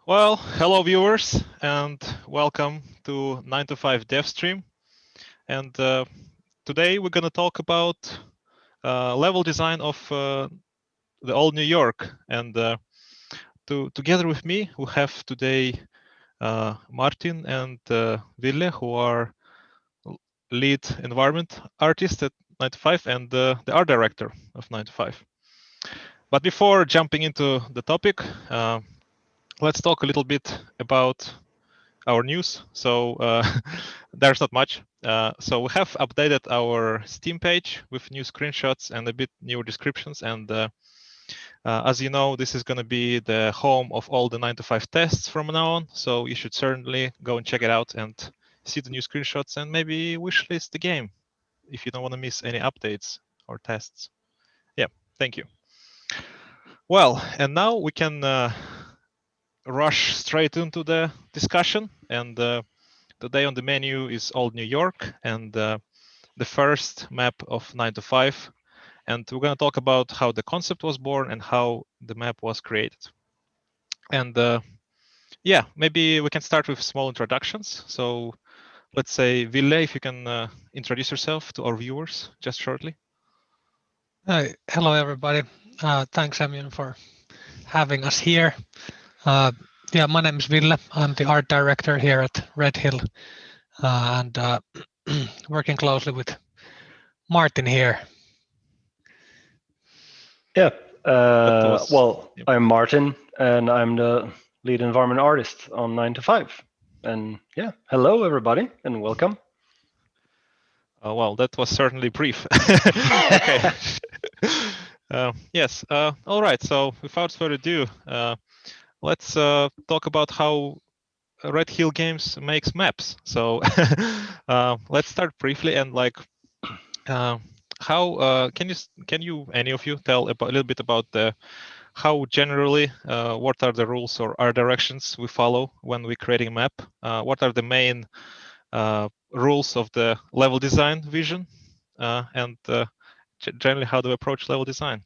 Well, hello viewers, and welcome to 9 to 5 Dev Stream. And today we're going to talk about level design of the old New York. And together with me, we have today Martin and Ville, who are lead environment artist at 9 to 5 and the art director of 9 to 5. But before jumping into the topic, let's talk a little bit about our news. So there's not much. So we have updated our Steam page with new screenshots and a bit newer descriptions. And as you know, this is going to be the home of all the 9 to 5 tests from now on. So you should certainly go and check it out and see the new screenshots and maybe wishlist the game if you don't want to miss any updates or tests. Yeah, thank you. Well, and now we can rush straight into the discussion. And today on the menu is Old New York and the first map of 9 to 5. And we're going to talk about how the concept was born and how the map was created. And yeah, maybe we can start with small introductions. So let's say, Ville, if you can introduce yourself to our viewers just shortly. Hi, hello everybody. Thanks, Emion, for having us here. Yeah, my name is Ville. I'm the art director here at Red Hill, and working closely with Martin here. Yeah. Yep. I'm Martin, and I'm the lead environment artist on 9 to 5. And yeah, hello everybody, and welcome. Well, that was certainly brief. Okay. Yes. All right. So without further ado, let's talk about how Red Hill Games makes maps. So let's start briefly and like how can you any of you tell a little bit about the how generally what are the rules or art directions we follow when we're creating a map? What are the main rules of the level design vision, and generally how do we approach level design?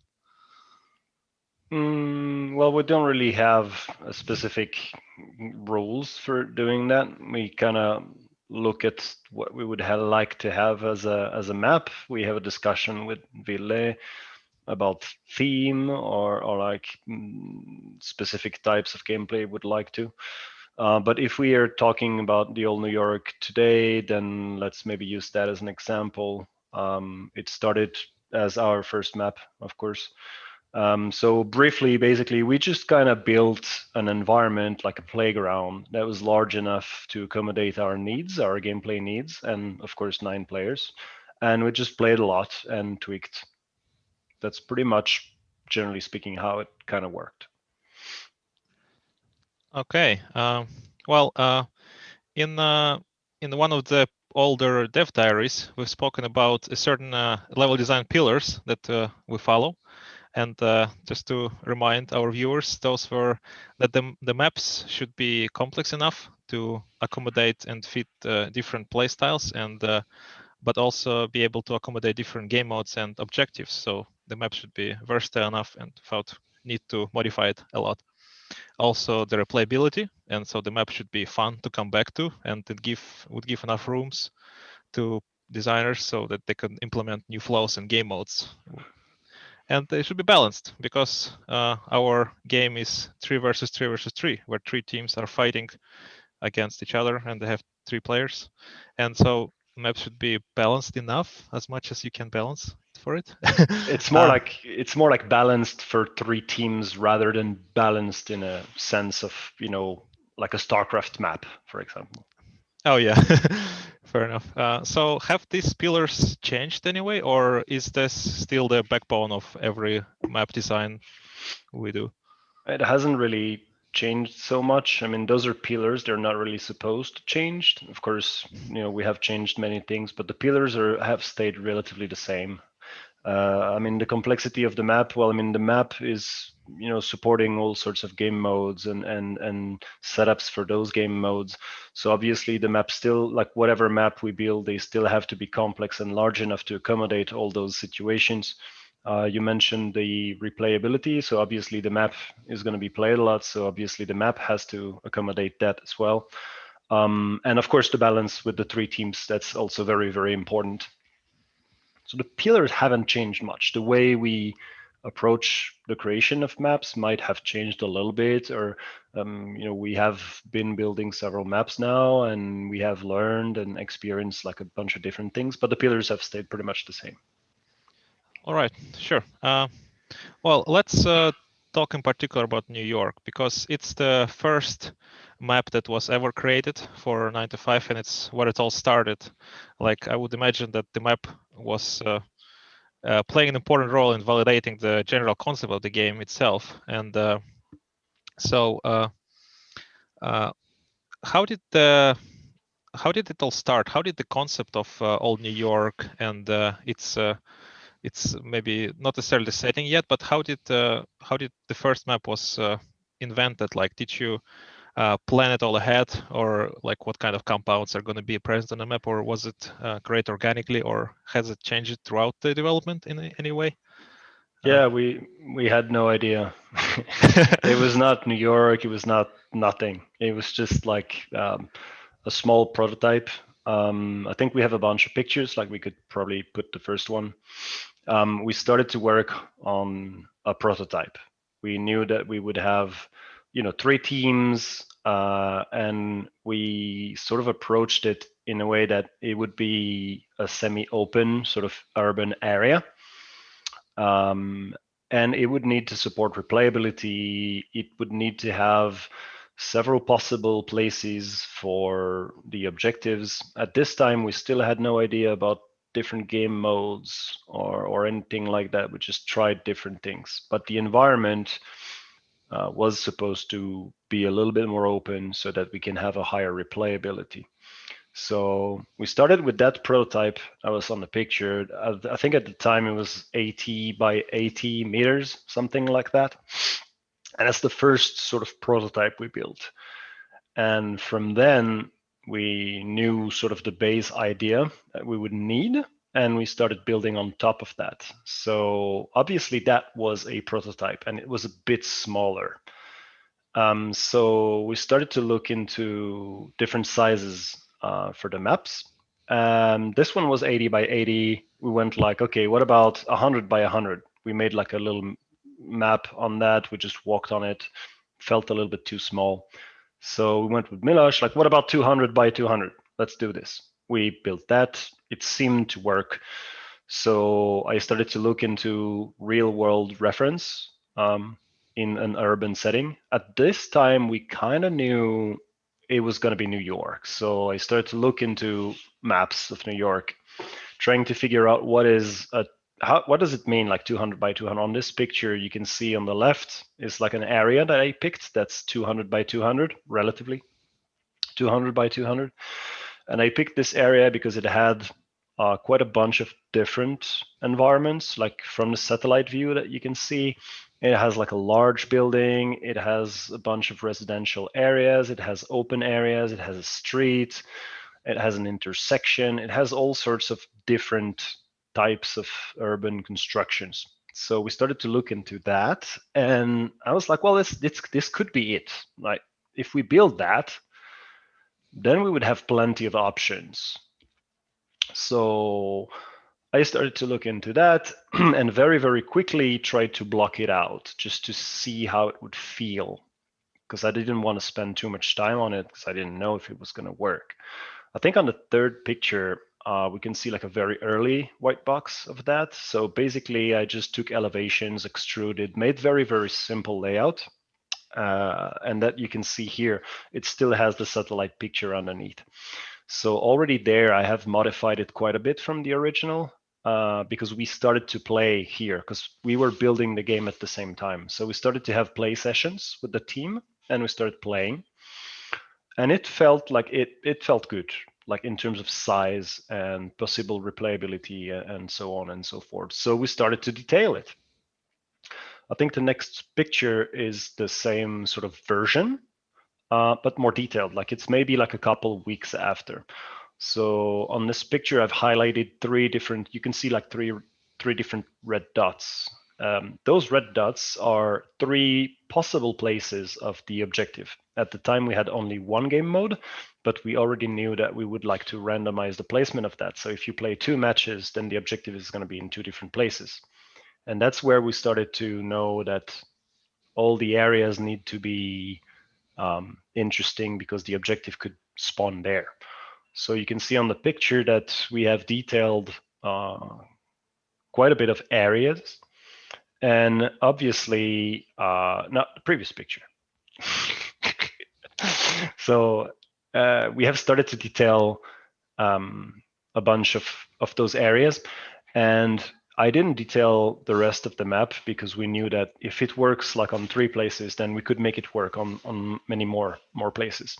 Well, we don't really have a specific rules for doing that. We kind of look at what we would like to have as a map. We have a discussion with Ville about theme or like specific types of gameplay we would like to. But if we are talking about the old New York today, then let's maybe use that as an example. It started as our first map, of course. So briefly, basically, we just kind of built an environment like a playground that was large enough to accommodate our needs, our gameplay needs, and of course 9 players. And we just played a lot and tweaked. That's pretty much, generally speaking, how it kind of worked. Okay. Well, in one of the older dev diaries, we've spoken about a certain level design pillars that we follow. And just to remind our viewers, those were that the maps should be complex enough to accommodate and fit different playstyles, and but also be able to accommodate different game modes and objectives. So the map should be versatile enough and without need to modify it a lot. Also the replayability, and so the map should be fun to come back to, and it would give enough rooms to designers so that they can implement new flows and game modes. And it should be balanced because our game is 3 versus 3 versus 3, where 3 teams are fighting against each other and they have 3 players. And so maps should be balanced enough as much as you can balance for it. It's more like balanced for 3 teams rather than balanced in a sense of, like a StarCraft map, for example. Oh yeah, fair enough. So have these pillars changed anyway, or is this still the backbone of every map design we do? It hasn't really changed so much. I mean, those are pillars. They're not really supposed to change. Of course, we have changed many things, but the pillars have stayed relatively the same. I mean, the complexity of the map. Well, I mean, the map is supporting all sorts of game modes and setups for those game modes. So obviously, the map still, like whatever map we build, they still have to be complex and large enough to accommodate all those situations. You mentioned the replayability, so obviously the map is going to be played a lot, so obviously the map has to accommodate that as well. And of course, the balance with the 3 teams, that's also very, very important. So the pillars haven't changed much. The way we approach the creation of maps might have changed a little bit, or we have been building several maps now, and we have learned and experienced like a bunch of different things, but the pillars have stayed pretty much the same. All right, sure. Well, let's talk in particular about New York, because it's the first map that was ever created for 9 to 5, and it's where it all started. Like, I would imagine that the map was playing an important role in validating the general concept of the game itself. And so how did it all start? How did the concept of old New York and it's maybe not necessarily the setting yet, but how did the first map was invented? Like, did you plan it all ahead, or like what kind of compounds are going to be present on the map, or was it created organically, or has it changed throughout the development in any way? Yeah, we had no idea. It was not New York. It was not nothing. It was just like a small prototype. I think we have a bunch of pictures. Like we could probably put the first one. We started to work on a prototype. We knew that we would have, 3 teams, and we sort of approached it in a way that it would be a semi-open sort of urban area. And it would need to support replayability. It would need to have several possible places for the objectives. At this time, we still had no idea about different game modes or anything like that. We just tried different things. But the environment was supposed to be a little bit more open so that we can have a higher replayability. So we started with that prototype. I was on the picture. I think at the time it was 80 by 80 meters, something like that. And that's the first sort of prototype we built. And from then, we knew sort of the base idea that we would need, and we started building on top of that. So obviously that was a prototype, and it was a bit smaller. So we started to look into different sizes for the maps. This one was 80 by 80. We went like, okay, what about 100 by 100? We made like a little map on that. We just walked on it. Felt a little bit too small. So we went with Miloš, like, what about 200 by 200? Let's do this. We built that. It seemed to work. So I started to look into real world reference in an urban setting. At this time, we kind of knew it was going to be New York. So I started to look into maps of New York, trying to figure out what does it mean, like 200 by 200. On this picture, you can see on the left is like an area that I picked that's 200 by 200, relatively 200 by 200. And I picked this area because it had quite a bunch of different environments, like from the satellite view that you can see. It has like a large building, it has a bunch of residential areas, it has open areas, it has a street, it has an intersection, it has all sorts of different types of urban constructions. So we started to look into that, and I was like, well, this could be it. Like, if we build that, then we would have plenty of options. So I started to look into that and very, very quickly tried to block it out just to see how it would feel, because I didn't want to spend too much time on it because I didn't know if it was going to work. I think on the third picture, we can see like a very early white box of that. So basically, I just took elevations, extruded, made very, very simple layout. And that you can see here, it still has the satellite picture underneath. So already there, I have modified it quite a bit from the original because we started to play here because we were building the game at the same time. So we started to have play sessions with the team and we started playing. And it felt like it felt good, like in terms of size and possible replayability and so on and so forth. So we started to detail it. I think the next picture is the same sort of version, but more detailed. Like it's maybe like a couple weeks after. So on this picture, I've highlighted 3 different. You can see like 3 three different red dots. Those red dots are three possible places of the objective. At the time, we had only one game mode, but we already knew that we would like to randomize the placement of that. So if you play 2 matches, then the objective is going to be in 2 different places. And that's where we started to know that all the areas need to be interesting because the objective could spawn there. So you can see on the picture that we have detailed quite a bit of areas. And obviously, not the previous picture. So we have started to detail a bunch of those areas. And I didn't detail the rest of the map because we knew that if it works like on 3 places, then we could make it work on many more places.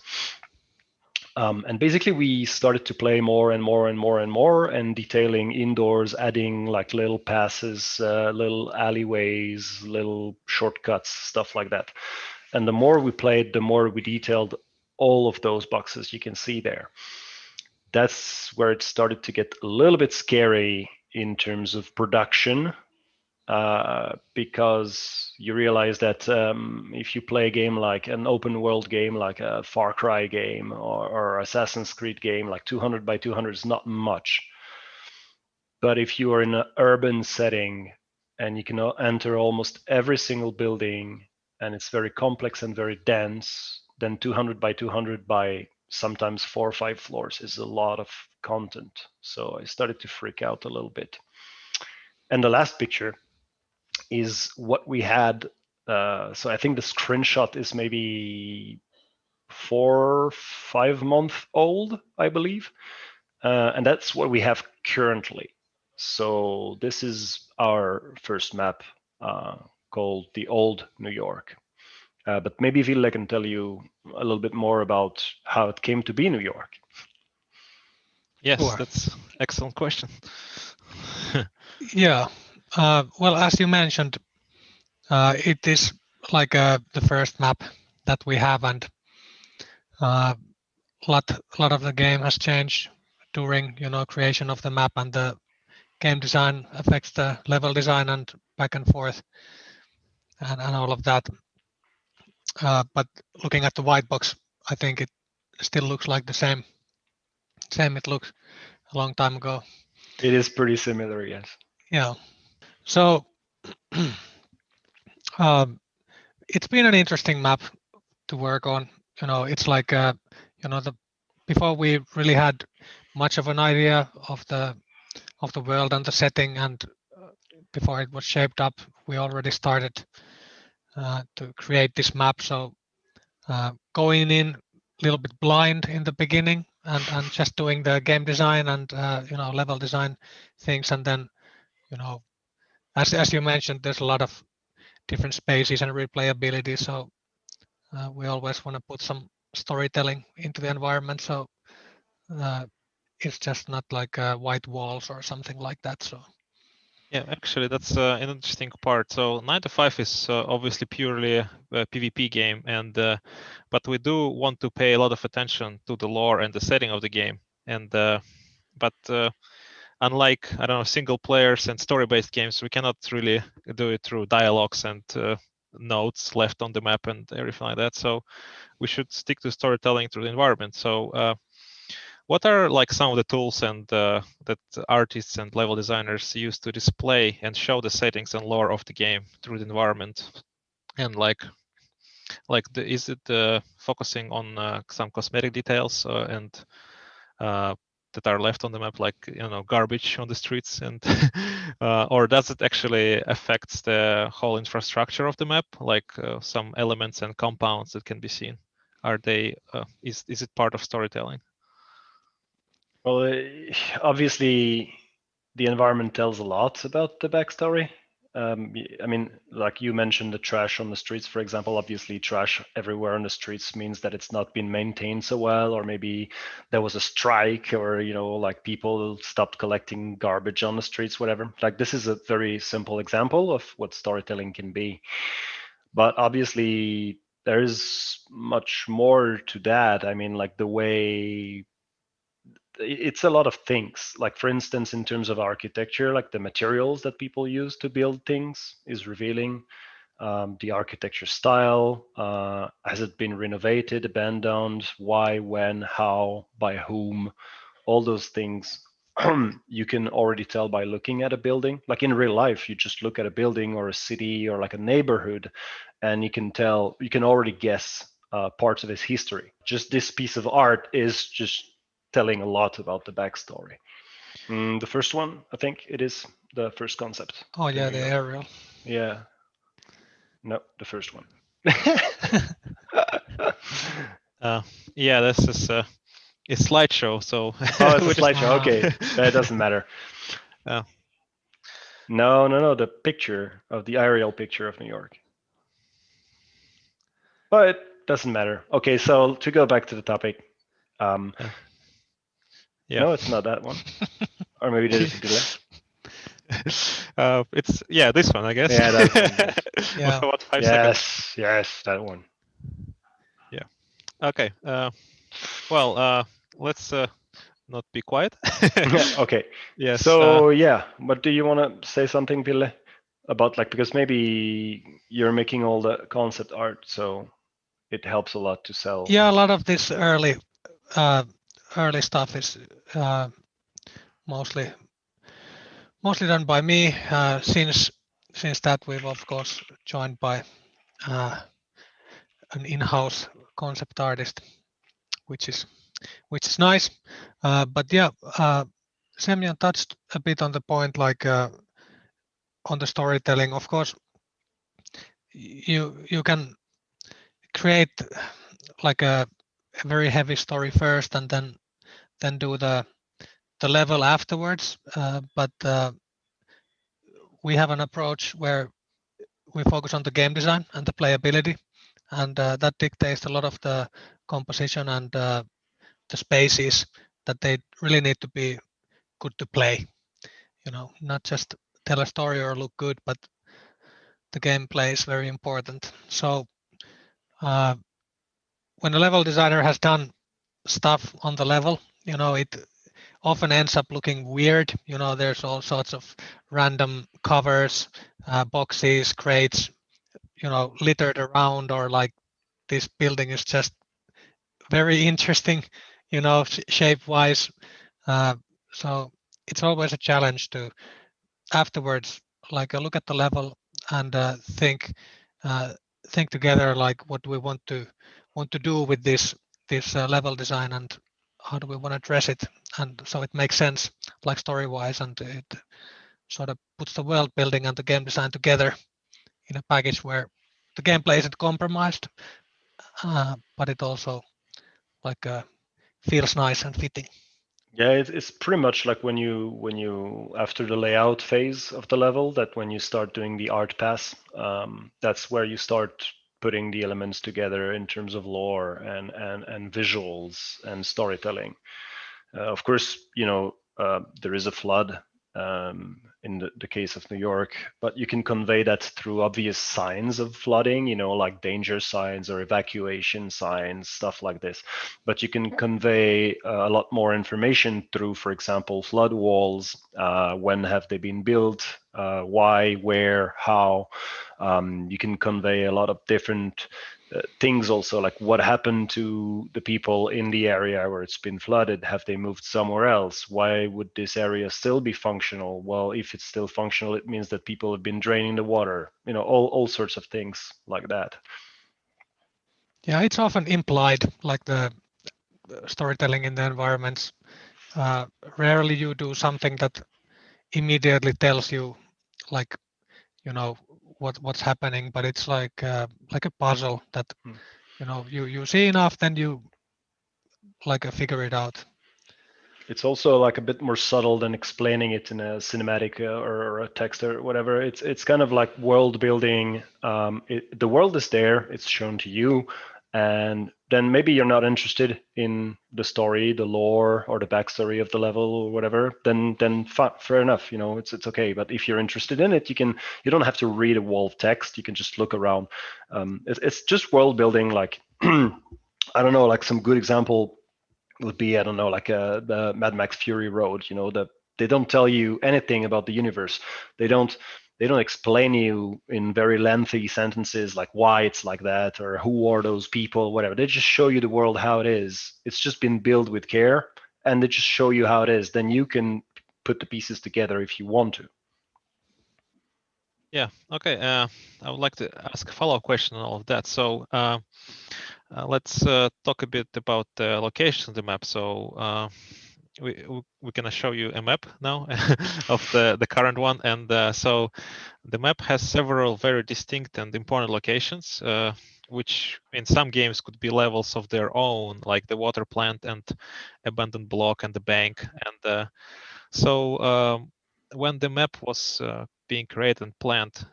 And basically, we started to play more and more and more and more, and detailing indoors, adding like little passes, little alleyways, little shortcuts, stuff like that. And the more we played, the more we detailed all of those boxes you can see there. That's where it started to get a little bit scary in terms of production, because you realize that if you play a game like an open world game, like a Far Cry game or Assassin's Creed game, like 200 by 200 is not much. But if you are in an urban setting and you can enter almost every single building and it's very complex and very dense, then 200 by 200 by sometimes 4 or 5 floors is a lot of content. So I started to freak out a little bit. And the last picture is what we had. So I think the screenshot is maybe 4 5 months old, I believe. And that's what we have currently. So this is our first map called the Old New York. But maybe Ville can tell you a little bit more about how it came to be New York. Yes, Sure. that's excellent question. Yeah. Well, as you mentioned, it is like the first map that we have, and a lot of the game has changed during creation of the map, and the game design affects the level design and back and forth and all of that. But looking at the white box, I think it still looks like the same it looked a long time ago. It is pretty similar, yes. Yeah. So it's been an interesting map to work on. It's like before we really had much of an idea of the world and the setting, and before it was shaped up, we already started to create this map. So going in a little bit blind in the beginning and just doing the game design and level design things, and then as you mentioned, there's a lot of different spaces and replayability. So we always want to put some storytelling into the environment. So it's just not like white walls or something like that. So Yeah, actually, that's an interesting part. So 9 to 5 is obviously purely a PvP game, and but we do want to pay a lot of attention to the lore and the setting of the game. And but unlike, I don't know, single players and story-based games, we cannot really do it through dialogues and notes left on the map and everything like that. So we should stick to storytelling through the environment. So what are like some of the tools and that artists and level designers use to display and show the settings and lore of the game through the environment? And is it focusing on some cosmetic details and that are left on the map, like garbage on the streets, and or does it actually affect the whole infrastructure of the map, like some elements and compounds that can be seen? Are they is it part of storytelling? Well, obviously, the environment tells a lot about the backstory. I mean, like you mentioned, the trash on the streets, for example. Obviously, trash everywhere on the streets means that it's not been maintained so well, or maybe there was a strike, or like people stopped collecting garbage on the streets, whatever. Like this is a very simple example of what storytelling can be. But obviously, there is much more to that. I mean, like the way it's a lot of things. Like for instance, in terms of architecture, like the materials that people use to build things is revealing. The architecture style, has it been renovated, abandoned, why, when, how, by whom, all those things. You can already tell by looking at a building. Like in real life, you just look at a building or a city or like a neighborhood, and you can already guess parts of its history. Just this piece of art is just telling a lot about the backstory. The first one, I think it is the first concept. Oh yeah, There the you go. aerial. Yeah. No, the first one. Yeah, this is a slideshow. So Oh, it's a we just- slideshow. Okay, that doesn't matter. Yeah. No, the picture of the aerial picture of New York. But it doesn't matter. Okay, so to go back to the topic. Yeah. No, it's not that one. Or maybe it is Ville. It's this one, I guess. Yeah, that one. Yes. Yeah. About 5 seconds. Yes, that one. Okay. Well, let's not be quiet. Okay. Yes. So but do you want to say something, Ville, about like, because maybe you're making all the concept art, so it helps a lot to sell. Yeah, a lot of this early stuff is mostly done by me. Since that we've of course joined by an in-house concept artist, which is nice. But yeah, Semyon touched a bit on the point, like on the storytelling. Of course, you can create like a very heavy story first, and then do the level afterwards. But we have an approach where we focus on the game design and the playability, and that dictates a lot of the composition and the spaces, that they really need to be good to play. Not just tell a story or look good, but the gameplay is very important. So when a level designer has done stuff on the level, it often ends up looking weird. There's all sorts of random covers, boxes, crates, littered around, or like this building is just very interesting, shape-wise. So it's always a challenge to afterwards, like look at the level and think together, like what do we want to do with this level design, and how do we want to address it, and so it makes sense, like story-wise, and it sort of puts the world building and the game design together in a package where the gameplay isn't compromised, but it also like feels nice and fitting. Yeah, it's pretty much like when you after the layout phase of the level, that when you start doing the art pass, that's where you start putting the elements together in terms of lore and visuals and storytelling. Of course, there is a flood in the case of New York, but you can convey that through obvious signs of flooding, like danger signs or evacuation signs, stuff like this. But you can convey a lot more information through, for example, flood walls. When have they been built? Why, where, how? You can convey a lot of different things also, like what happened to the people in the area where it's been flooded. Have they moved somewhere else? Why would this area still be functional? Well, if it's still functional, it means that people have been draining the water, all sorts of things like that. Yeah, it's often implied, like the storytelling in the environments. Rarely you do something that immediately tells you, like, what's happening, but it's like a puzzle that you see enough, then you like figure it out. It's also like a bit more subtle than explaining it in a cinematic or a text or whatever. It's kind of like world building. The world is there, it's shown to you, and then maybe you're not interested in the story, the lore, or the backstory of the level or whatever. Then fair enough. It's okay. But if you're interested in it, you don't have to read a wall of text. You can just look around. It's just world building. Like I don't know, like some good example would be, I don't know, like the Mad Max Fury Road. They don't tell you anything about the universe. They don't explain you in very lengthy sentences like why it's like that or who are those people, whatever. They just show you the world how it is. It's just been built with care, and they just show you how it is. Then you can put the pieces together if you want to. Yeah. Okay. I would like to ask a follow-up question on all of that. So let's talk a bit about the location of the map. So we're gonna show you a map now of the current one, and so the map has several very distinct and important locations, which in some games could be levels of their own, like the water plant and abandoned block and the bank. And so when the map was being created and planned,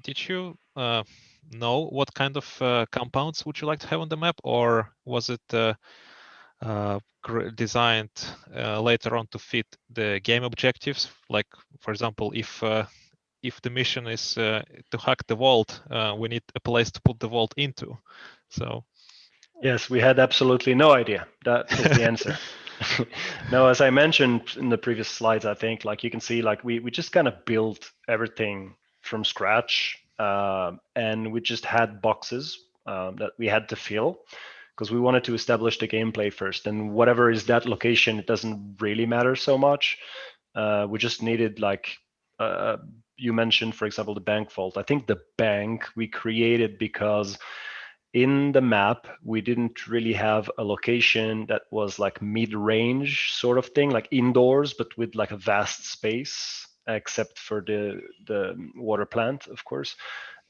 did you know what kind of compounds would you like to have on the map, or was it designed later on to fit the game objectives? Like, for example, if the mission is to hack the vault, we need a place to put the vault into. So yes, we had absolutely no idea. That is the answer. No, as I mentioned in the previous slides, I think like you can see, like we just kind of built everything from scratch, and we just had boxes that we had to fill because we wanted to establish the gameplay first. And whatever is that location, it doesn't really matter so much. We just needed like you mentioned, for example, the bank vault. I think the bank we created because in the map we didn't really have a location that was like mid-range sort of thing, like indoors but with like a vast space, except for the water plant, of course.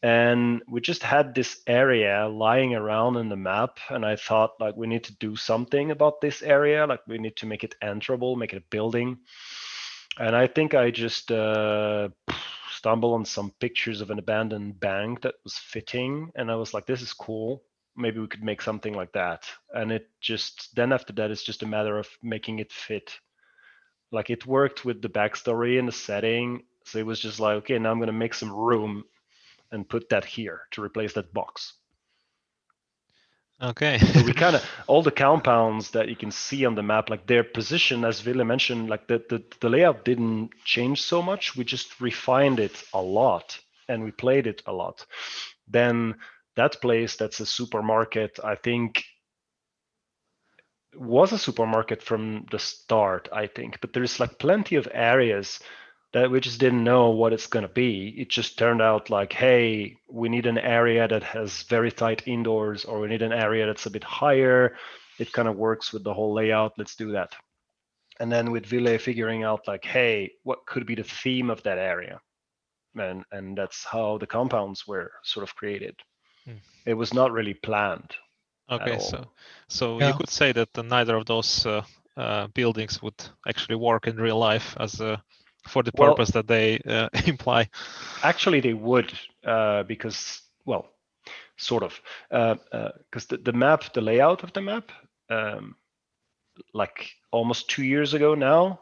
And we just had this area lying around in the map, and I thought like we need to do something about this area, like we need to make it enterable, make it a building. And I think I just stumbled on some pictures of an abandoned bank that was fitting, and I was like, this is cool, maybe we could make something like that. And it just, then after that, it's just a matter of making it fit. Like it worked with the backstory and the setting, so it was just like, okay, now I'm going to make some room and put that here to replace that box. okay. So we kind of, all the compounds that you can see on the map, like their position, as Ville mentioned, like the layout didn't change so much. We just refined it a lot and we played it a lot. Then that place that's a supermarket, I think was a supermarket from the start, I think, but there's like plenty of areas that we just didn't know what it's going to be. It just turned out like, hey, we need an area that has very tight indoors, or we need an area that's a bit higher. It kind of works with the whole layout. Let's do that. And then with Ville figuring out like, hey, what could be the theme of that area? And that's how the compounds were sort of created. It was not really planned. Okay, so Yeah. you could say that neither of those buildings would actually work in real life as for the purpose that they imply. Actually, they would, because, well, sort of, because the map, the layout of the map, like almost 2 years ago now,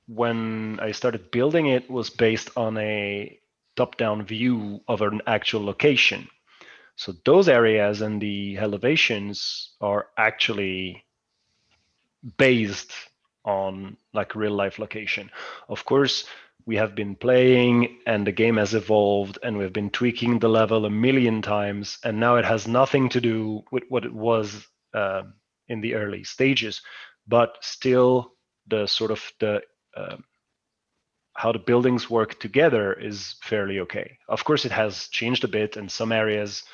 when I started building it, was based on a top-down view of an actual location. So those areas and the elevations are actually based on like real life location. Of course, we have been playing and the game has evolved and we've been tweaking the level a million times, and now it has nothing to do with what it was in the early stages, but still the sort of the how the buildings work together is fairly okay. Of course, it has changed a bit and some areas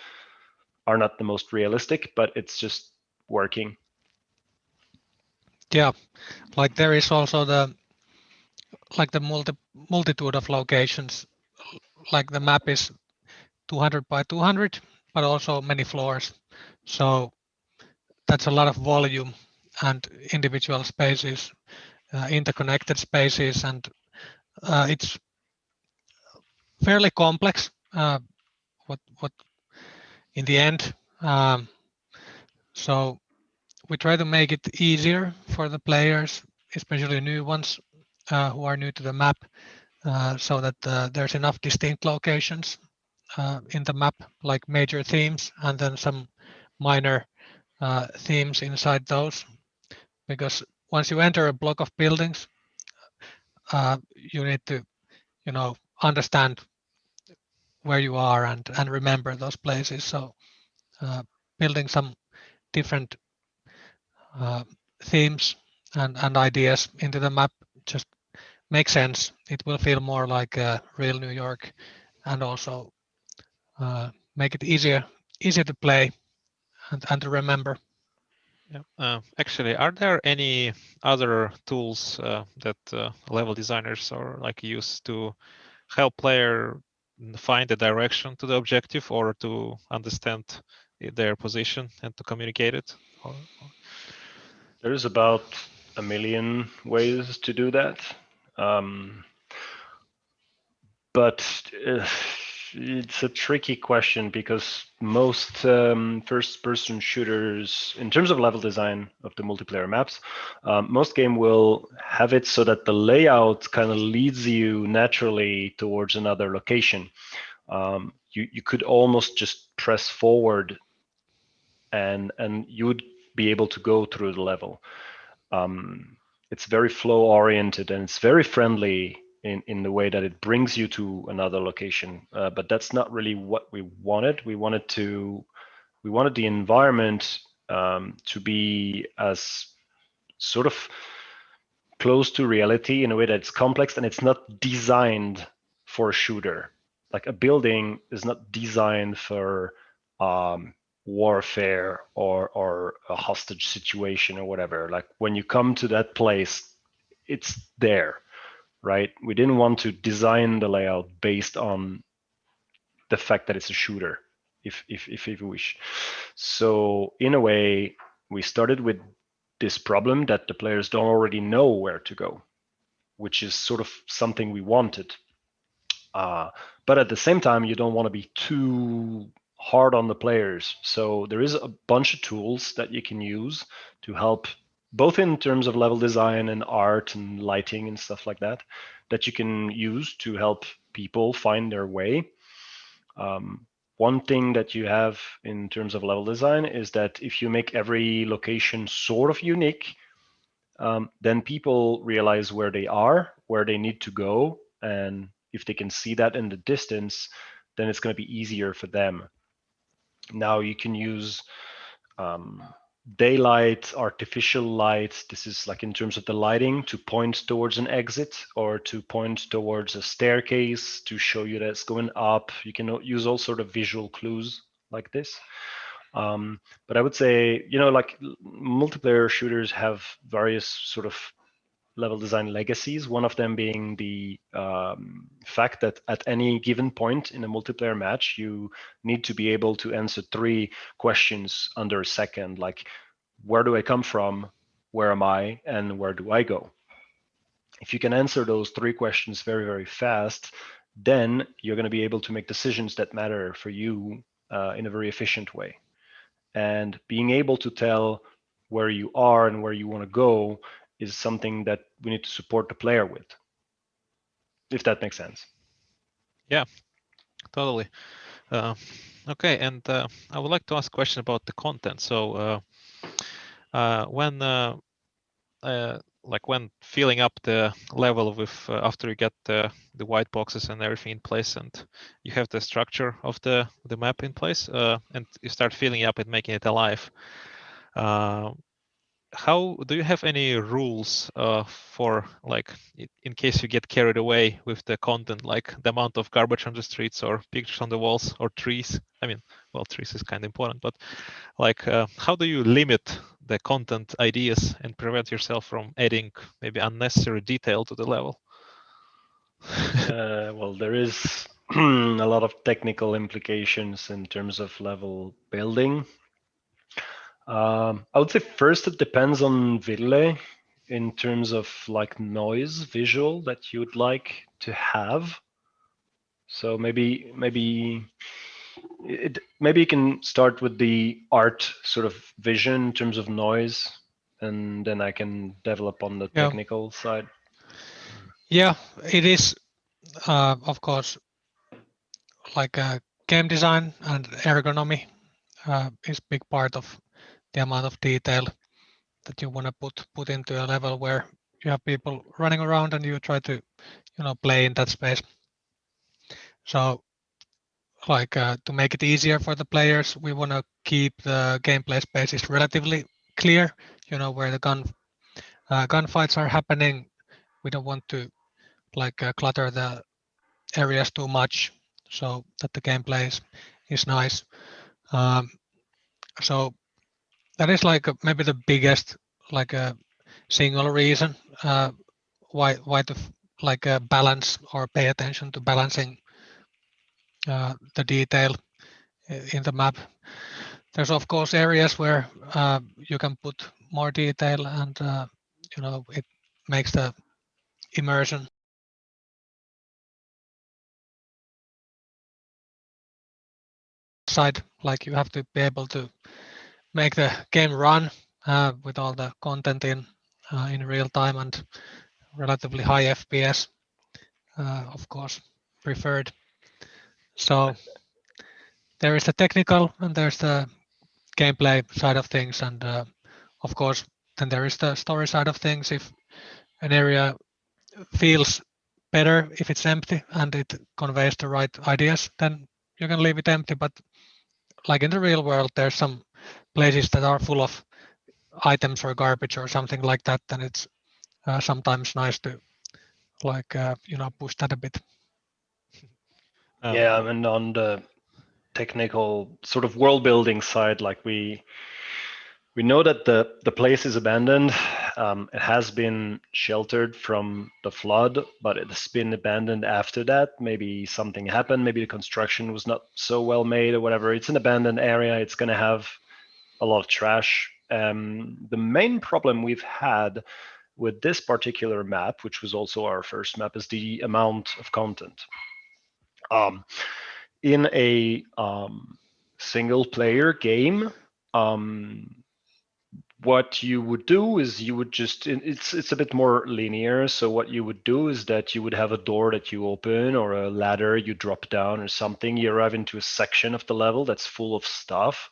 are not the most realistic, but it's just working. Yeah, like there is also the multitude of locations. Like the map is 200 by 200, but also many floors. So that's a lot of volume and individual spaces, interconnected spaces, and it's fairly complex. What in the end, so we try to make it easier for the players, especially new ones who are new to the map, so that there's enough distinct locations in the map, like major themes, and then some minor themes inside those. because once you enter a block of buildings, you need to, understand where you are and remember those places. So building some different themes and ideas into the map just makes sense. It will feel more like real New York, and also make it easier to play and to remember. Yeah. Actually, are there any other tools that level designers are like use to help player find the direction to the objective or to understand their position and to communicate it? There's about a million ways to do that. But it's a tricky question because most first-person shooters, in terms of level design of the multiplayer maps, most game will have it so that the layout kind of leads you naturally towards another location. You could almost just press forward and you would be able to go through the level. It's very flow oriented and it's very friendly in the way that it brings you to another location. But that's not really what we wanted. We wanted the environment to be as sort of close to reality in a way that it's complex and it's not designed for a shooter. Like a building is not designed for warfare or a hostage situation or whatever. Like when you come to that place, it's there, right? We didn't want to design the layout based on the fact that it's a shooter, if you wish. So in a way, we started with this problem that the players don't already know where to go, which is sort of something we wanted. But at the same time, you don't want to be too hard on the players. So there is a bunch of tools that you can use to help, both in terms of level design and art and lighting and stuff like that, that you can use to help people find their way. One thing that you have in terms of level design is that if you make every location sort of unique, then people realize where they are, where they need to go, and if they can see that in the distance, then it's going to be easier for them. Now you can use daylight, artificial light. This is like in terms of the lighting to point towards an exit or to point towards a staircase to show you that it's going up. You can use all sort of visual clues like this. But I would say, like multiplayer shooters have various sort of level design legacies, one of them being the fact that at any given point in a multiplayer match, you need to be able to answer 3 questions under a second, like where do I come from, where am I, and where do I go? If you can answer those 3 questions very, very fast, then you're going to be able to make decisions that matter for you in a very efficient way. And being able to tell where you are and where you want to go is something that we need to support the player with, if that makes sense. Yeah, totally. Okay, and I would like to ask a question about the content. So when filling up the level with after you get the white boxes and everything in place, and you have the structure of the map in place, and you start filling up and making it alive. How do you have any rules for, like, in case you get carried away with the content, like the amount of garbage on the streets or pictures on the walls or trees? I mean, well, trees is kind of important, but like how do you limit the content ideas and prevent yourself from adding maybe unnecessary detail to the level? Well, there is a lot of technical implications in terms of level building. I would say first it depends on Ville in terms of like noise visual that you would like to have. So maybe you can start with the art sort of vision in terms of noise, and then I can develop on the technical side. Yeah, it is of course like game design and ergonomy is big part of the amount of detail that you want to put into a level where you have people running around and you try to play in that space. So like to make it easier for the players, we want to keep the gameplay spaces relatively clear, where the gunfights are happening. We don't want to like clutter the areas too much so that the gameplay is nice. So that is like maybe the biggest like a single reason why to like balance or pay attention to balancing the detail in the map. There's of course areas where you can put more detail and it makes the immersion side, like you have to be able to make the game run with all the content in real time and relatively high FPS, of course, preferred. So there is the technical and there's the gameplay side of things, and of course, then there is the story side of things. If an area feels better if it's empty and it conveys the right ideas, then you can leave it empty. But like in the real world, there's some places that are full of items or garbage or something like that, then it's sometimes nice to like push that a bit. Yeah, and on the technical sort of world building side, like we know that the place is abandoned. It has been sheltered from the flood, but it's been abandoned after that. Maybe something happened. Maybe the construction was not so well made or whatever. It's an abandoned area. It's going to have a lot of trash. The main problem we've had with this particular map, which was also our first map, is the amount of content. In a single player game, what you would do is you would just it's a bit more linear. So what you would do is that you would have a door that you open or a ladder you drop down or something. You arrive into a section of the level that's full of stuff.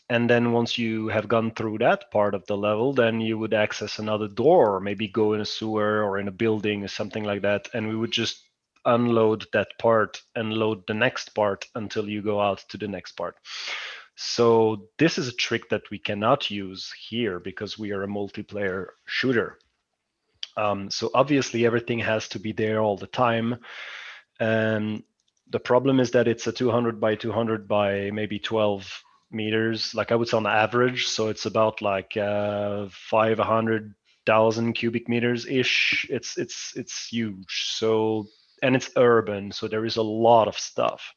And then once you have gone through that part of the level, then you would access another door, or maybe go in a sewer or in a building or something like that. And we would just unload that part and load the next part until you go out to the next part. So this is a trick that we cannot use here because we are a multiplayer shooter. So obviously everything has to be there all the time. And the problem is that it's a 200 by 200 by maybe 12 meters, like I would say on average. So it's about like 500,000 cubic meters ish. It's huge. So, and it's urban, so there is a lot of stuff.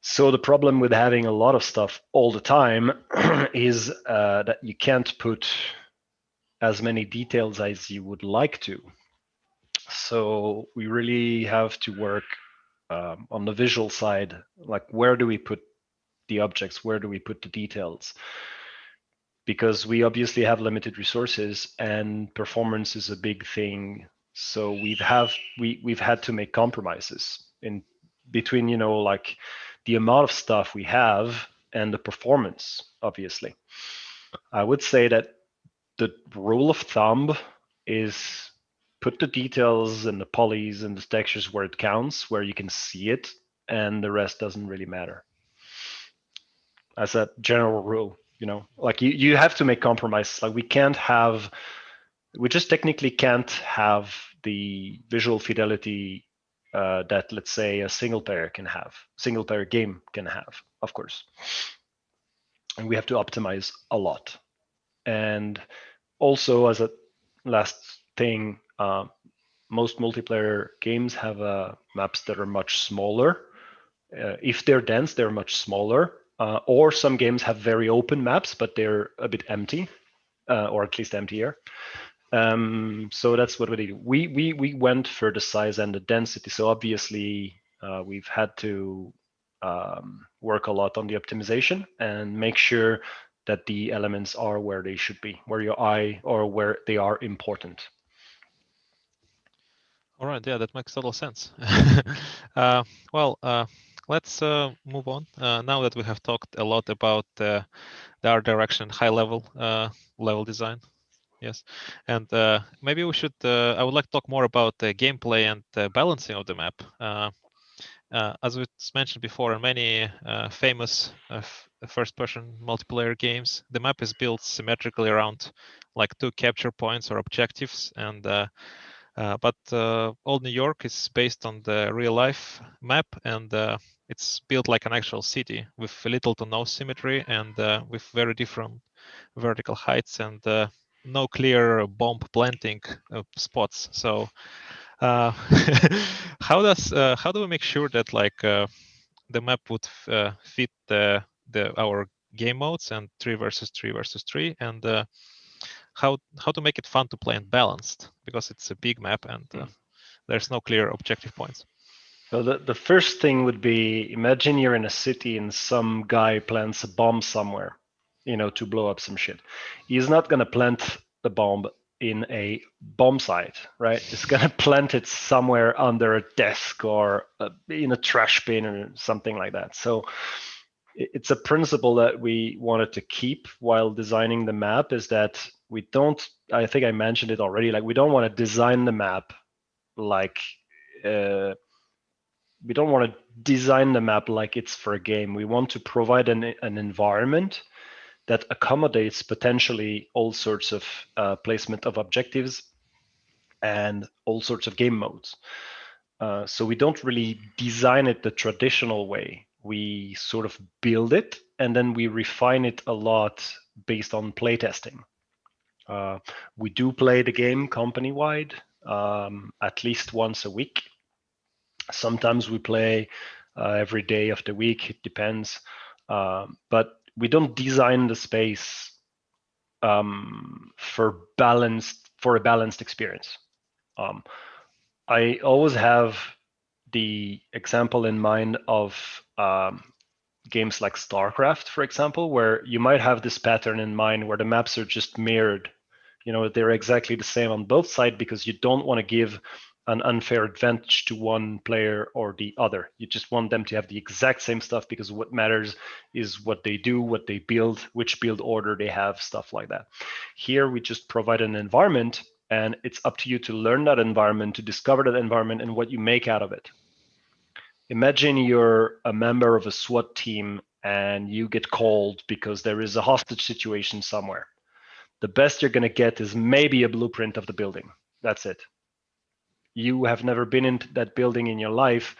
So the problem with having a lot of stuff all the time is that you can't put as many details as you would like to. So we really have to work on the visual side, like where do we put the objects, where do we put the details? Because we obviously have limited resources and performance is a big thing. So we've had to make compromises in between, like the amount of stuff we have and the performance, obviously. I would say that the rule of thumb is put the details and the polys and the textures where it counts, where you can see it, and the rest doesn't really matter. As a general rule, like you have to make compromises. Like we just technically can't have the visual fidelity that, let's say, a single player game can have, of course. And we have to optimize a lot. And also, as a last thing, most multiplayer games have maps that are much smaller. If they're dense, they're much smaller. Or some games have very open maps, but they're a bit empty, or at least emptier. So that's what we did. We went for the size and the density. So obviously, we've had to work a lot on the optimization and make sure that the elements are where they should be, where your eye or where they are important. All right, yeah, that makes total sense. Well, let's move on. Now that we have talked a lot about the art direction, high level level design. Yes, and maybe we should. I would like to talk more about the gameplay and the balancing of the map. As we mentioned before, in many famous first-person multiplayer games, the map is built symmetrically around like 2 capture points or objectives, and but Old New York is based on the real-life map, and it's built like an actual city with little to no symmetry and with very different vertical heights and no clear bomb planting spots. So how do we make sure that like the map would fit our game modes and 3 versus 3 versus 3, and how to make it fun to play and balanced, because it's a big map and there's no clear objective points. So the first thing would be, imagine you're in a city and some guy plants a bomb somewhere, to blow up some shit. He's not going to plant the bomb in a bomb site, right? He's going to plant it somewhere under a desk or in a trash bin or something like that. So it's a principle that we wanted to keep while designing the map, is that we don't, I think I mentioned it already, like we don't want to design the map like we don't want to design the map like it's for a game. We want to provide an environment that accommodates potentially all sorts of placement of objectives and all sorts of game modes. So we don't really design it the traditional way. We sort of build it and then we refine it a lot based on playtesting. We do play the game company-wide at least once a week. Sometimes we play every day of the week. It depends, but we don't design the space for a balanced experience. I always have the example in mind of games like StarCraft, for example, where you might have this pattern in mind where the maps are just mirrored. They're exactly the same on both sides because you don't want to give an unfair advantage to one player or the other. You just want them to have the exact same stuff, because what matters is what they do, what they build, which build order they have, stuff like that. Here we just provide an environment, and it's up to you to learn that environment, to discover that environment, and what you make out of it. Imagine you're a member of a SWAT team and you get called because there is a hostage situation somewhere. The best you're going to get is maybe a blueprint of the building. That's it. You have never been into that building in your life.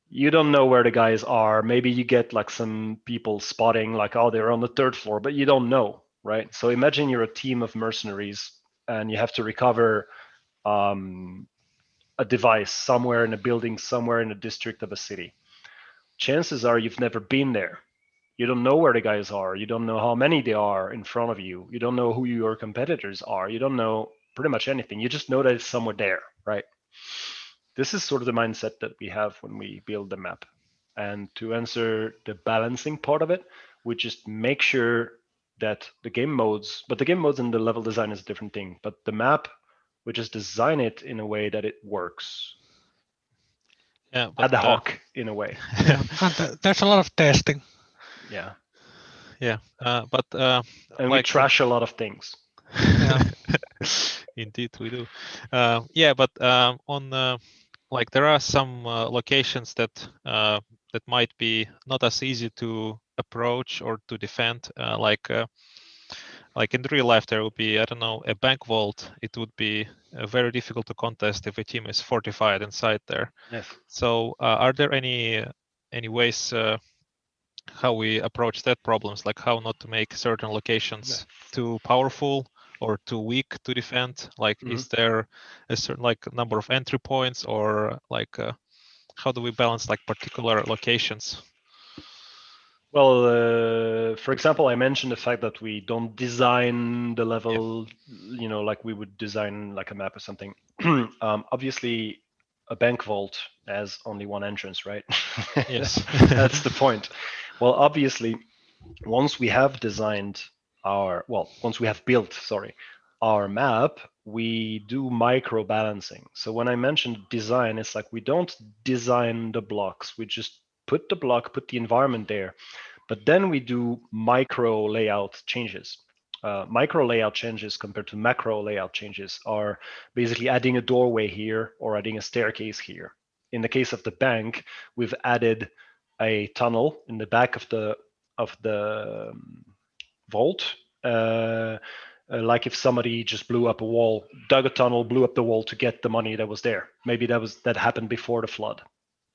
You don't know where the guys are. Maybe you get like some people spotting like, oh, they're on the 3rd floor, but you don't know, right? So imagine you're a team of mercenaries and you have to recover a device somewhere in a building, somewhere in a district of a city. Chances are you've never been there. You don't know where the guys are. You don't know how many there are in front of you. You don't know who your competitors are. You don't know pretty much anything. You just know that it's somewhere there, right? This is sort of the mindset that we have when we build the map. And to answer the balancing part of it, we just make sure that the game modes and the level design is a different thing. But the map, we just design it in a way that it works. Yeah, but, ad hoc in a way. Yeah, and there's a lot of testing. Yeah. Yeah, but and like, we trash a lot of things. Yeah. Indeed, we do. Yeah, but on like there are some locations that might be not as easy to approach or to defend. Like in real life, there would be, I don't know, a bank vault. It would be very difficult to contest if a team is fortified inside there. Yes. So are there any ways how we approach that problems, like how not to make certain locations too powerful or too weak to defend? Like, is there a certain like number of entry points, or like how do we balance like particular locations? Well, for example, I mentioned the fact that we don't design the level, like we would design like a map or something. Obviously, a bank vault has only one entrance, right? Yes. That's the point. Well, obviously, once we have built our map, we do micro balancing. So when I mentioned design, it's like we don't design the blocks, we just put the block, put the environment there. But then we do micro layout changes. Micro layout changes compared to macro layout changes are basically adding a doorway here or adding a staircase here. In the case of the bank, we've added a tunnel in the back of the vault. Like if somebody just blew up a wall, dug a tunnel, blew up the wall to get the money that was there. Maybe that happened before the flood,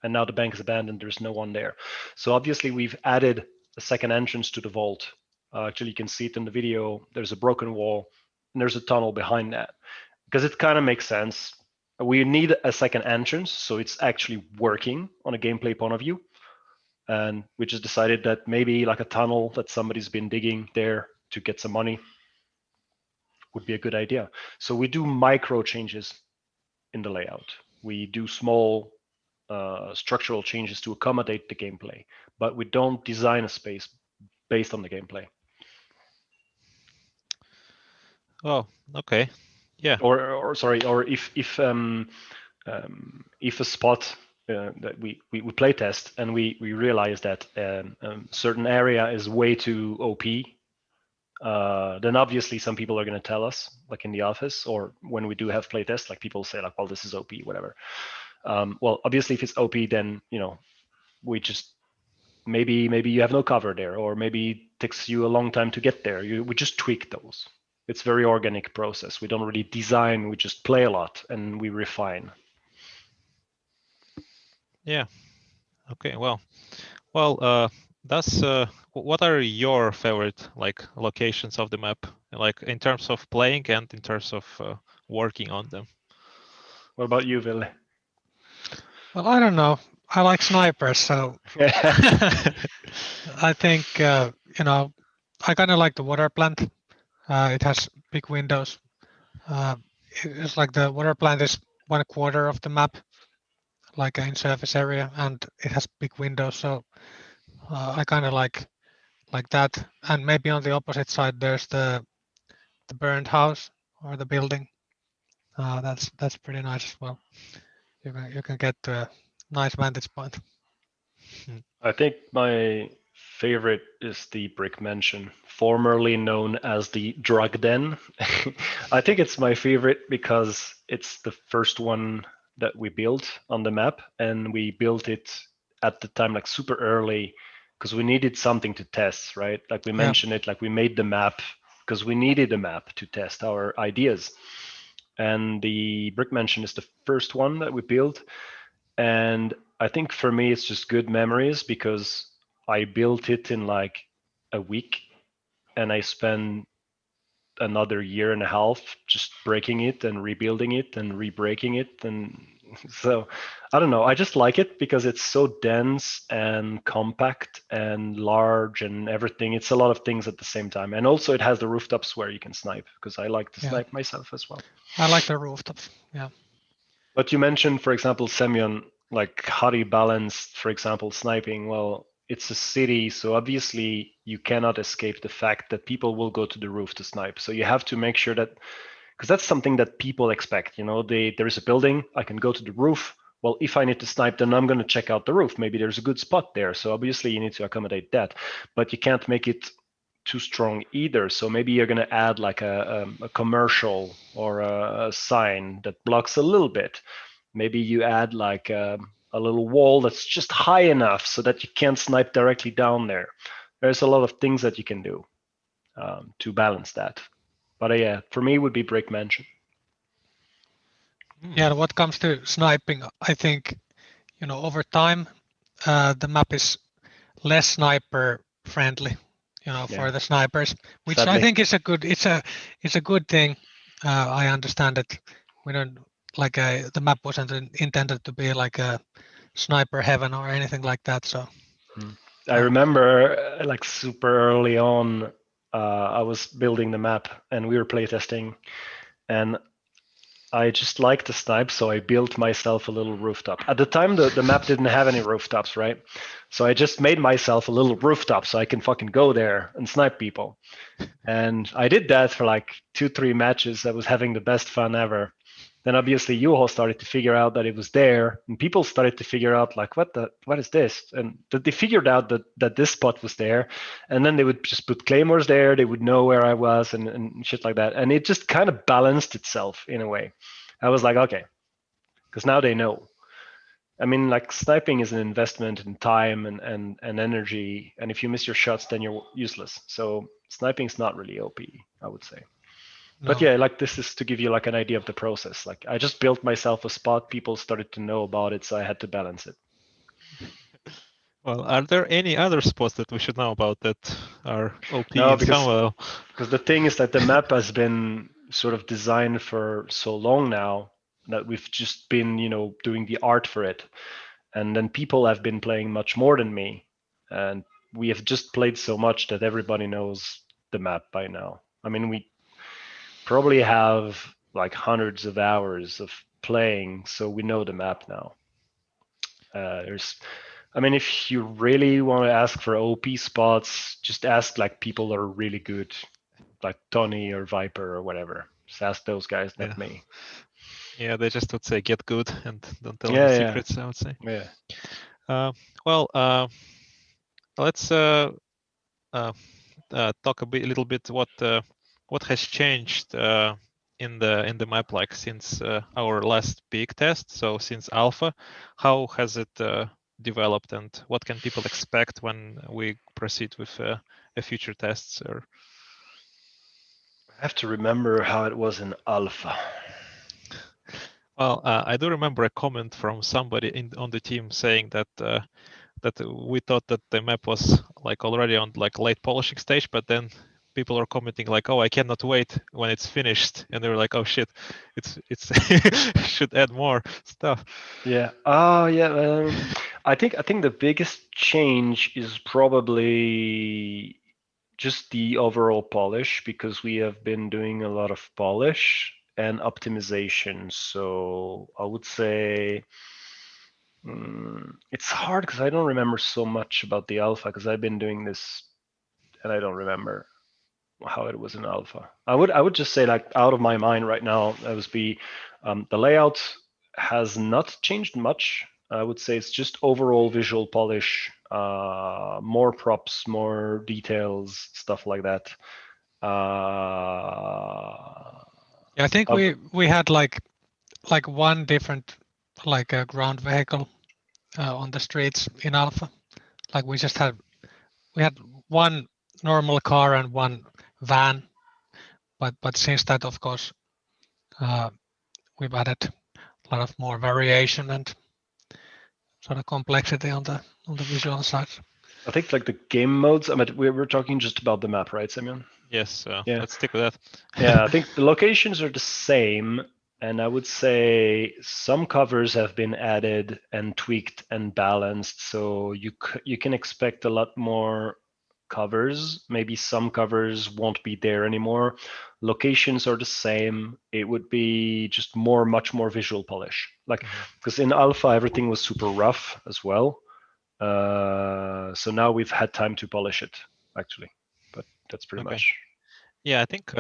and now the bank is abandoned. There's no one there. So obviously we've added a second entrance to the vault. Actually, you can see it in the video. There's a broken wall, and there's a tunnel behind that, because it kind of makes sense. We need a second entrance, so it's actually working on a gameplay point of view. And we just decided that maybe like a tunnel that somebody's been digging there to get some money would be a good idea. So we do micro changes in the layout. We do small structural changes to accommodate the gameplay, but we don't design a space based on the gameplay. Oh, okay. Yeah. Or if a spot that we play test and we realize that certain area is way too OP, then obviously some people are going to tell us, like in the office or when we do have play tests, like people say like, well, this is OP, whatever. Well, obviously if it's OP, then we just maybe you have no cover there, or maybe it takes you a long time to get there. We just tweak those. It's very organic process. We don't really design, we just play a lot and we refine. Yeah. Okay. Well, that's what are your favorite like locations of the map, like in terms of playing and in terms of working on them? What about you, Ville? Well, I don't know. I like snipers, so I think I kind of like the water plant. It has big windows. It's like the water plant is 1/4 of the map, like in surface area, and it has big windows. So I kind of like that. And maybe on the opposite side, there's the burned house or the building. That's pretty nice as well. You can get to a nice vantage point. I think my favorite is the brick mansion, formerly known as the drug den. I think it's my favorite because it's the first one that we built on the map, and we built it at the time like super early because we needed something to test, right? Like we mentioned it, like we made the map because we needed a map to test our ideas. And the brick mansion is the first one that we built. And I think for me, it's just good memories because I built it in like a week and I spent another year and a half just breaking it and rebuilding it and re-breaking it. And so I don't know, I just like it because it's so dense and compact and large and everything. It's a lot of things at the same time. And also it has the rooftops where you can snipe because I like to snipe myself as well. I like the rooftops, yeah. But you mentioned, for example, Semyon, like how do you balance, for example, sniping? Well, it's a city, so obviously you cannot escape the fact that people will go to the roof to snipe. So you have to make sure that, because that's something that people expect. There is a building, I can go to the roof. Well, if I need to snipe, then I'm going to check out the roof. Maybe there's a good spot there. So obviously you need to accommodate that, but you can't make it too strong either. So maybe you're going to add like a commercial or a sign that blocks a little bit. Maybe you add like a little wall that's just high enough so that you can't snipe directly down there. There's a lot of things that you can do to balance that. But yeah, for me, it would be brick mansion. Yeah, what comes to sniping, I think, over time, the map is less sniper friendly, for the snipers, which sadly. I think is a good thing. I understand that we don't like the map wasn't intended to be like a sniper heaven or anything like that. So I remember like super early on, I was building the map and we were playtesting, and I just liked to snipe, so I built myself a little rooftop. At the time, the map didn't have any rooftops, right? So I just made myself a little rooftop so I can fucking go there and snipe people. And I did that for like 2-3 matches. I was having the best fun ever. Then obviously Juho started to figure out that it was there, and people started to figure out like, what is this? And that they figured out that this spot was there, and then they would just put claymores there. They would know where I was and shit like that, and it just kind of balanced itself in a way. I was like, okay, because now they know. I mean, like sniping is an investment in time and energy, and if you miss your shots, then you're useless. So sniping is not really OP, I would say. But No. yeah, like this is to give you like an idea of the process. Like I just built myself a spot. People started to know about it, so I had to balance it. Well, are there any other spots that we should know about that are OP No, in some way? because the thing is that the map has been sort of designed for so long now that we've just been, doing the art for it. And then people have been playing much more than me. And we have just played so much that everybody knows the map by now. I mean, we probably have like hundreds of hours of playing, so we know the map now. I mean, if you really want to ask for OP spots, just ask like people that are really good, like Tony or Viper or whatever. Just ask those guys, not me. Yeah, they just would say get good and don't tell Yeah, any yeah. secrets, I would say. Yeah. Well, let's talk a little bit what has changed in the map, like since our last big test. So since alpha, how has it developed, and what can people expect when we proceed with future tests? Or I have to remember how it was in alpha. well, I do remember a comment from somebody on the team saying that that we thought that the map was like already on like late polishing stage, but then people are commenting like, "Oh, I cannot wait when it's finished," and they were like, "Oh shit, it's should add more stuff." Yeah. Oh, yeah. I think the biggest change is probably just the overall polish, because we have been doing a lot of polish and optimization. So I would say it's hard because I don't remember so much about the alpha, because I've been doing this and I don't remember how it was in alpha. I would just say, like, out of my mind right now, that would be the layout has not changed much. I would say it's just overall visual polish, more props, more details, stuff like that. Yeah, I think we had like one different like a ground vehicle on the streets in Alpha. Like we had one normal car and one van, but since that, of course, we've added a lot of more variation and sort of complexity on the visual side. I think like the game modes. I mean, we're talking just about the map, right, Semyon? Yes. Yeah. Let's stick with that. Yeah, I think the locations are the same, and I would say some covers have been added and tweaked and balanced, so you can expect a lot more covers. Maybe some covers won't be there anymore. Locations are the same. It would be just much more visual polish. Like, because in alpha everything was super rough as well. So now we've had time to polish it, actually. But that's pretty much. Yeah, I think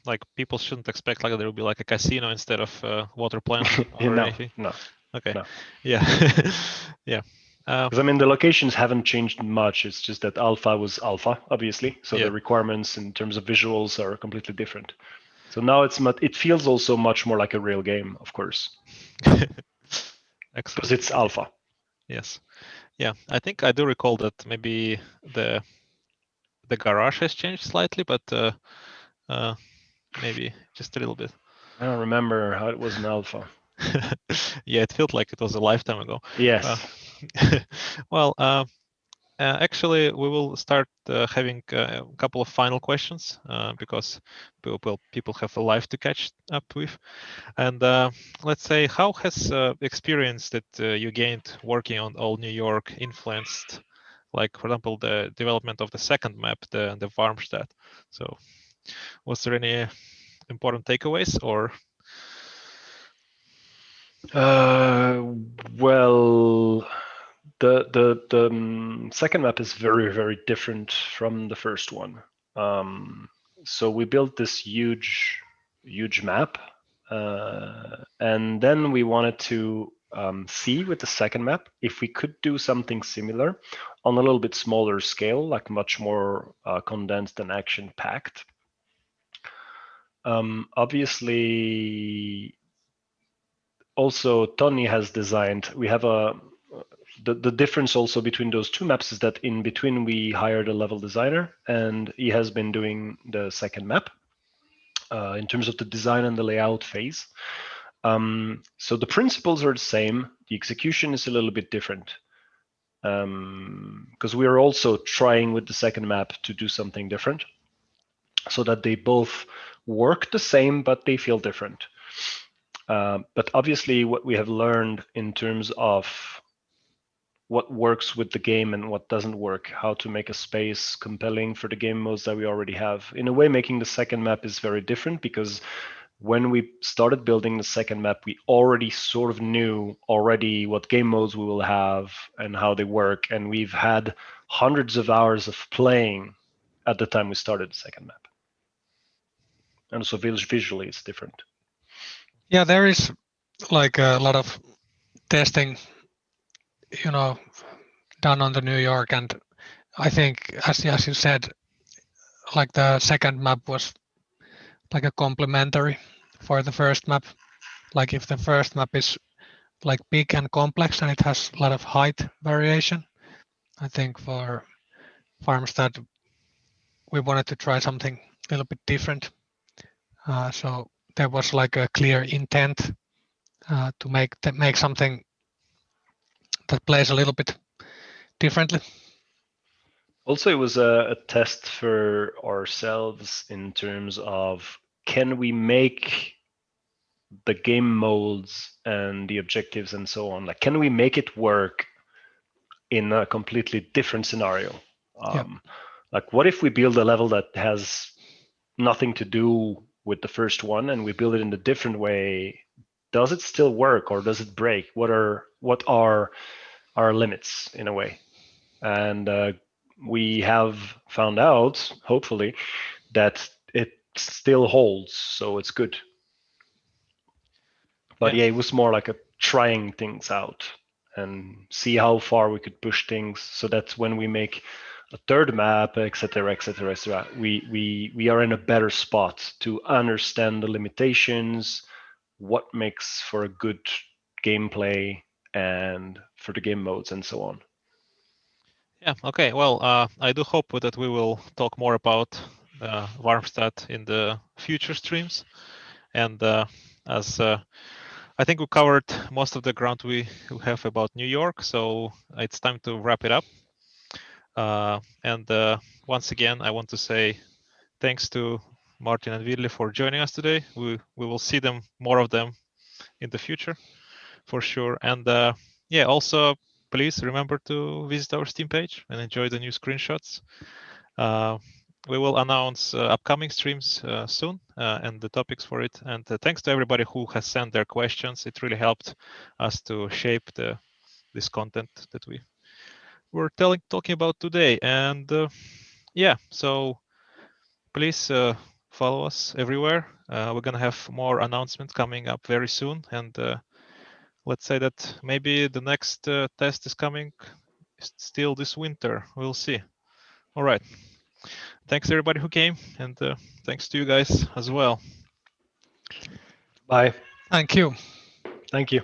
like people shouldn't expect like there will be like a casino instead of water plant or anything. No. Okay. No. Yeah. Yeah. Because I mean, the locations haven't changed much. It's just that alpha was alpha, obviously. So Yeah. the requirements in terms of visuals are completely different. So now it feels also much more like a real game, of course. Excellent. Because it's alpha. Yes. Yeah, I think I do recall that maybe the garage has changed slightly, but maybe just a little bit. I don't remember how it was in alpha. Yeah, it felt like it was a lifetime ago. Yes. Well, actually, we will start having a couple of final questions because people have a life to catch up with. And let's say, how has experience that you gained working on All New York influenced, like, for example, the development of the second map, the Warmstadt? So was there any important takeaways or? Well, the second map is very, very different from the first one. So we built this huge map, And then we wanted to see with the second map if we could do something similar on a little bit smaller scale, like much more condensed and action-packed. Obviously, also Tony has designed, we have the difference also between those two maps is that in between we hired a level designer and he has been doing the second map in terms of the design and the layout phase. So the principles are the same. The execution is a little bit different because we are also trying with the second map to do something different so that they both work the same, but they feel different. But obviously what we have learned in terms of what works with the game and what doesn't work, how to make a space compelling for the game modes that we already have. In a way, making the second map is very different because when we started building the second map, we already sort of knew already what game modes we will have and how they work. And we've had hundreds of hours of playing at the time we started the second map. And so visually it's different. Yeah, there is like a lot of testing, done on the New York, and I think as you said, like the second map was like a complementary for the first map. Like if the first map is like big and complex and it has a lot of height variation, I think for Farmstead we wanted to try something a little bit different. So there was like a clear intent to make something that plays a little bit differently. Also, it was a test for ourselves in terms of can we make the game modes and the objectives and so on, like can we make it work in a completely different scenario? Like what if we build a level that has nothing to do with the first one and we build it in a different way? Does it still work or does it break? What are our limits in a way? And we have found out, hopefully, that it still holds, so it's good. But yeah, it was more like a trying things out and see how far we could push things so that when we make a third map, etc., we are in a better spot to understand the limitations, what makes for a good gameplay and for the game modes and so on. Yeah, okay. Well, I do hope that we will talk more about Warmstadt in the future streams. And as I think we covered most of the ground we have about New York, so it's time to wrap it up. And once again, I want to say thanks to Martin and Ville for joining us today. We will see them, more of them, in the future, for sure. And yeah, also please remember to visit our Steam page and enjoy the new screenshots. We will announce upcoming streams soon and the topics for it. And thanks to everybody who has sent their questions. It really helped us to shape this content that we were talking about today. And yeah, so please follow us everywhere. We're going to have more announcements coming up very soon. And let's say that maybe the next test is coming still this winter. We'll see. All right. Thanks everybody who came, and thanks to you guys as well. Bye. Thank you. Thank you.